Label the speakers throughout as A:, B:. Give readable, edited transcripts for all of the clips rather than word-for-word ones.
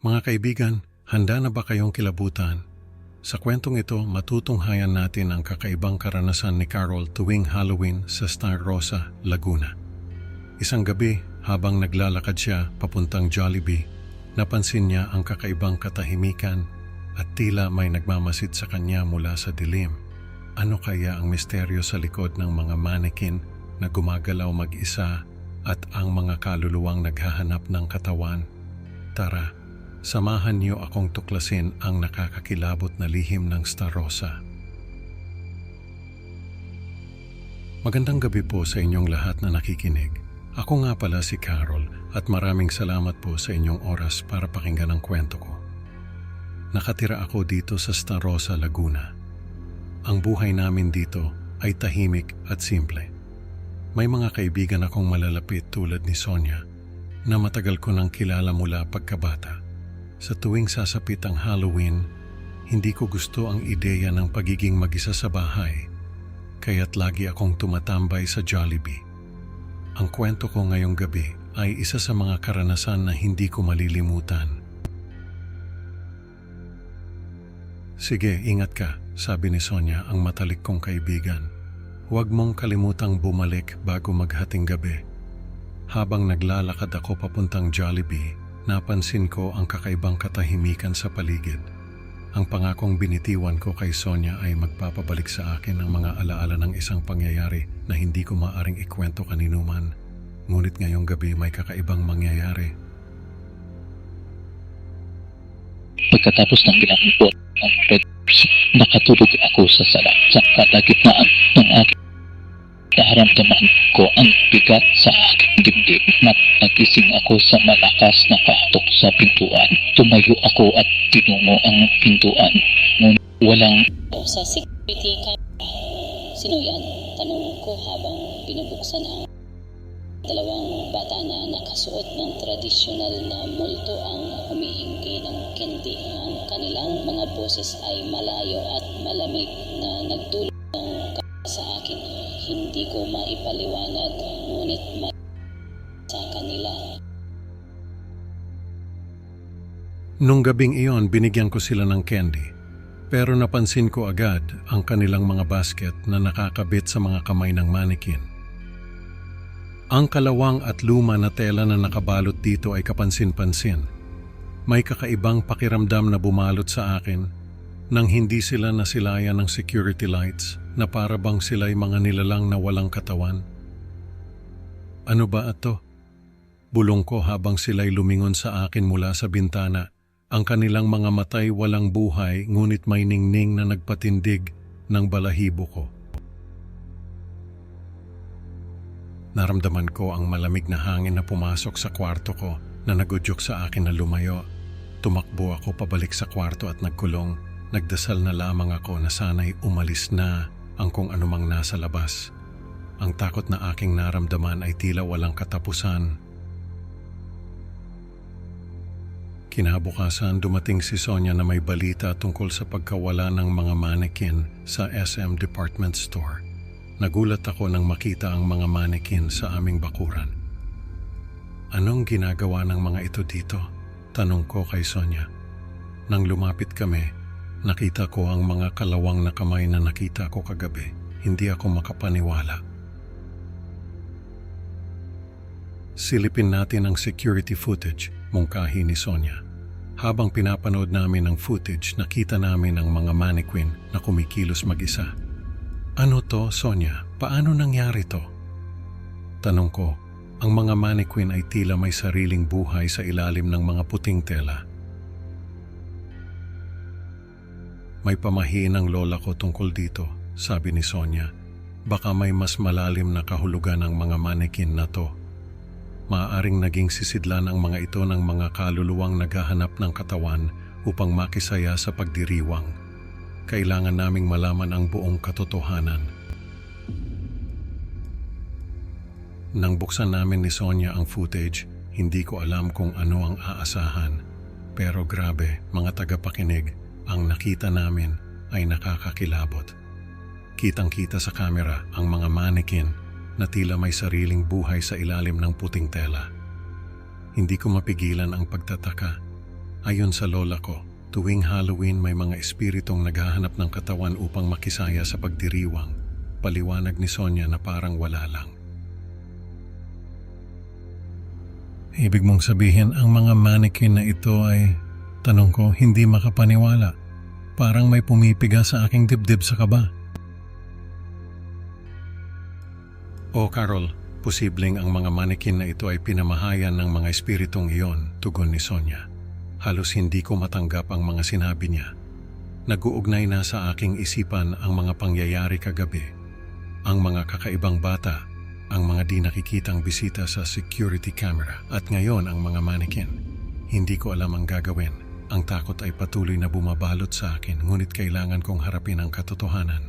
A: Mga kaibigan, handa na ba kayong kilabutan? Sa kwentong ito, matutunghayan natin ang kakaibang karanasan ni Carol tuwing Halloween sa Star Rosa, Laguna. Isang gabi, habang naglalakad siya papuntang Jollibee, napansin niya ang kakaibang katahimikan at tila may nagmamasid sa kanya mula sa dilim. Ano kaya ang misteryo sa likod ng mga mannequin na gumagalaw mag-isa at ang mga kaluluwang naghahanap ng katawan? Tara, samahan niyo akong tuklasin ang nakakakilabot na lihim ng Star Rosa. Magandang gabi po sa inyong lahat na nakikinig. Ako nga pala si Carol at maraming salamat po sa inyong oras para pakinggan ang kwento ko. Nakatira ako dito sa Star Rosa, Laguna. Ang buhay namin dito ay tahimik at simple. May mga kaibigan akong malalapit tulad ni Sonia na matagal ko nang kilala mula pagkabata. Sa tuwing sasapit ang Halloween, hindi ko gusto ang ideya ng pagiging mag-isa sa bahay, kaya't lagi akong tumatambay sa Jollibee. Ang kwento ko ngayong gabi ay isa sa mga karanasan na hindi ko malilimutan. Sige, ingat ka, sabi ni Sonia, ang matalik kong kaibigan. Huwag mong kalimutang bumalik bago maghating gabi. Habang naglalakad ako papuntang Jollibee, napansin ko ang kakaibang katahimikan sa paligid. Ang pangakong binitiwan ko kay Sonia ay magpapabalik sa akin ang mga alaala ng isang pangyayari na hindi ko maaring ikwento kaninuman. Ngunit ngayong gabi may kakaibang mangyayari.
B: Pagkatapos ng pinakipot ng Peppers, nakatulog ako sa sala. Sa kalagitnaan ng aking naramdaman ko ang bigat sa aking dibdib. Nagising ako sa malakas na katok sa pintuan. Tumayo ako at tinungo ang pintuan. Ngunit walang
C: sa security camera. Sino yan? Tanong ko habang binubuksan ang dalawang bata na nakasuot ng tradisyonal na multo ang humihingi ng candy. Ang kanilang mga boses ay malayo at malamig na nagdulot ng sa akin. Hindi ko maipaliwanag, ngunit sa kanila.
A: Nung gabing iyon, binigyan ko sila ng candy. Pero napansin ko agad ang kanilang mga basket na nakakabit sa mga kamay ng mannequin. Ang kalawang at luma na tela na nakabalot dito ay kapansin-pansin. May kakaibang pakiramdam na bumalot sa akin nang hindi sila nasilayan ng security lights na para bang sila'y mga nilalang na walang katawan. Ano ba ito? Bulong ko habang sila'y lumingon sa akin mula sa bintana. Ang kanilang mga matay walang buhay, ngunit may ningning na nagpatindig ng balahibo ko. Naramdaman ko ang malamig na hangin na pumasok sa kwarto ko na nagudyok sa akin na lumayo. Tumakbo ako pabalik sa kwarto at nagkulong. Nagdasal na lamang ako na sana'y umalis na ang kung anumang nasa labas. Ang takot na aking naramdaman ay tila walang katapusan. Kinabukasan, dumating si Sonia na may balita tungkol sa pagkawala ng mga mannequin sa SM Department Store. Nagulat ako nang makita ang mga mannequin sa aming bakuran. Anong ginagawa ng mga ito dito? Tanong ko kay Sonia. Nang lumapit kami, nakita ko ang mga kalawang na kamay na nakita ko kagabi. Hindi ako makapaniwala. Silipin natin ang security footage, mungkahi ni Sonia. Habang pinapanood namin ang footage, nakita namin ang mga mannequin na kumikilos mag-isa. Ano to, Sonia? Paano nangyari to? Tanong ko. Ang mga mannequin ay tila may sariling buhay sa ilalim ng mga puting tela. May pamahiin ang lola ko tungkol dito, sabi ni Sonia. Baka may mas malalim na kahulugan ang mga mannequin na to. Maaaring naging sisidlan ang mga ito ng mga kaluluwang naghahanap ng katawan upang makisaya sa pagdiriwang. Kailangan naming malaman ang buong katotohanan. Nang buksan namin ni Sonia ang footage, hindi ko alam kung ano ang aasahan. Pero grabe, mga tagapakinig, ang nakita namin ay nakakakilabot. Kitang-kita sa kamera ang mga mannequin na tila may sariling buhay sa ilalim ng puting tela. Hindi ko mapigilan ang pagtataka. Ayon sa lola ko, tuwing Halloween may mga espiritong naghahanap ng katawan upang makisaya sa pagdiriwang. Paliwanag ni Sonia na parang wala lang. Ibig mong sabihin ang mga mannequin na ito ay, tanong ko, hindi makapaniwala. Parang may pumipiga sa aking dibdib sa kaba. O Carol, posibleng ang mga mannequin na ito ay pinamahayan ng mga espiritong iyon, tugon ni Sonia. Halos hindi ko matanggap ang mga sinabi niya. Nag-uugnay na sa aking isipan ang mga pangyayari kagabi. Ang mga kakaibang bata, ang mga di nakikitang bisita sa security camera, at ngayon ang mga mannequin. Hindi ko alam ang gagawin. Ang takot ay patuloy na bumabalot sa akin, ngunit kailangan kong harapin ang katotohanan.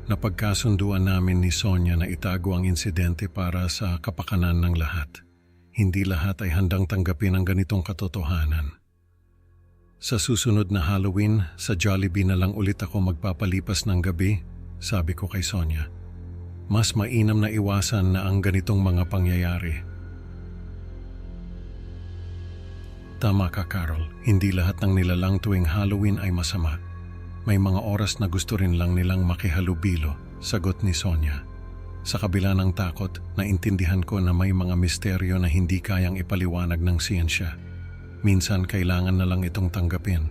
A: Napagkasunduan namin ni Sonia na itago ang insidente para sa kapakanan ng lahat. Hindi lahat ay handang tanggapin ang ganitong katotohanan. Sa susunod na Halloween, sa Jollibee na lang ulit ako magpapalipas ng gabi, sabi ko kay Sonia. Mas mainam na iwasan na ang ganitong mga pangyayari. Tama ka, Carol. Hindi lahat ng nilalang tuwing Halloween ay masama. May mga oras na gusto rin lang nilang makihalubilo, sagot ni Sonia. Sa kabila ng takot, naintindihan ko na may mga misteryo na hindi kayang ipaliwanag ng siyensya. Minsan kailangan na lang itong tanggapin.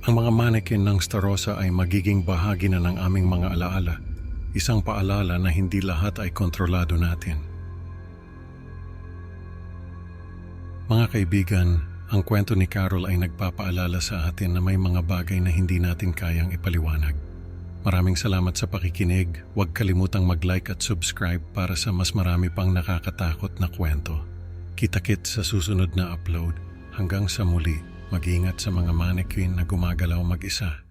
A: Ang mga mannequin ng Starossa ay magiging bahagi na ng aming mga alaala. Isang paalala na hindi lahat ay kontrolado natin. Mga kaibigan, ang kwento ni Carol ay nagpapaalala sa atin na may mga bagay na hindi natin kayang ipaliwanag. Maraming salamat sa pakikinig. Huwag kalimutang mag-like at subscribe para sa mas marami pang nakakatakot na kwento. Kita-kit sa susunod na upload. Hanggang sa muli, mag-ingat sa mga mannequin na gumagalaw mag-isa.